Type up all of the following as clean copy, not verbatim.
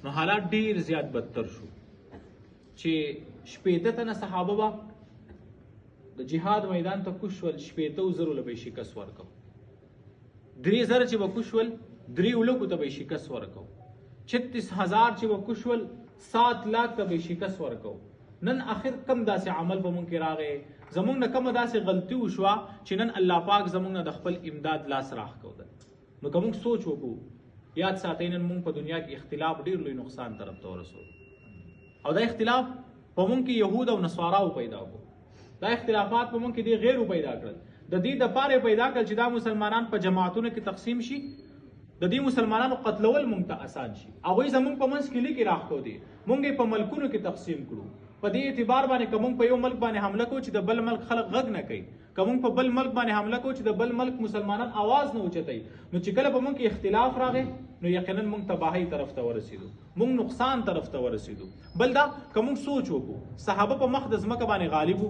نو حالات ډیر زیات بدتر شو چې 80 تنه صحابه به د جهاد میدان ته کوز شول، 80,000 له به یې شکست ورکو، 3,000 چې به کوز شول 3 لکو ته به یې شکست ورکو، 36,000 چې به کوز شول 7 लाख ته به یې شکست ورکو. نن اخر کم داسې عمل به مونږ کې راغی، زمونږ نه کومه داسې غلطي وشوه چې نن الله پاک زمونږ نه د خپل امداد لاس راښکوده. نو که مونږ سوچ وکړو، یاد ساتئ نن مونږ په دنیا کې اختلاف ډیر لوی نقصان طرف ته ورسوي، او دا اختلاف په مونږ کې یهود او نصاراو پیدا کړو، دا اختلافات په مونږ کې د غیرو پیدا کړل، د دې دپاره پیدا کړل چې دا مسلمانان په جماعتونو کې تقسیم شي، د دې مسلمانانو قتلول مونږ ته آسان شي. هغوی زمونږ په منځ کې لیکې راښکودي، مونږ یې په ملکونو کې تقسیم کړو. په دې اعتبار باندې که مونږ په یو ملک باندې حمله کوو چې د بل ملک خلک غږ نه کوي، که مونږ په بل ملک باندې حمله کوو چې د بل ملک مسلمانان آواز نه اوچتوي، نو چې کله په مونږ کې اختلاف راغی نو یقینا مونږ تباهۍ طرف ته ورسېدو، مونږ نقصان طرف ته ورسېدو. بل دا که مونږ سوچ وکړو، صحابه په مخ د ځمکه باندې غالب وو،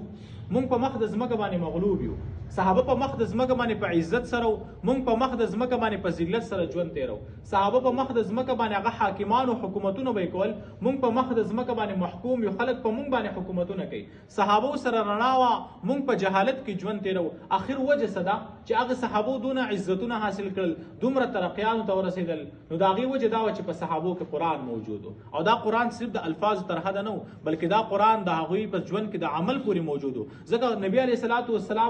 مونږ په مخ د ځمکه باندې مغلوب یو، صحابه په مخ د ځمکه باندې په عزت سره مونږ په مخ د ځمکه باندې په ذلت سره ژوند تیرو، صحابه په مخ د ځمکه باندې هغه حاکمان او حکومتونه به کول، مونږ په مخ د ځمکه باندې محکوم یو، خلک په مونږ باندې حکومتونه کوي، صحابه سره رڼا وه، مونږ په جهالت کې ژوند تیرو. اخر وجه څه ده چې هغه صحابو دونه عزتونه حاصل کړل، دومره ترقیانو ته ورسېدل، نو د هغې وجه دا وه چې په صحابو کې قرآن موجود و، او دا قرآن صرف د الفاظو تر حده نه و، بلکې دا قرآن د هغوی په ژوند کې د عمل پورې موجود و. ځکه نبي علیه الصلاة والسلام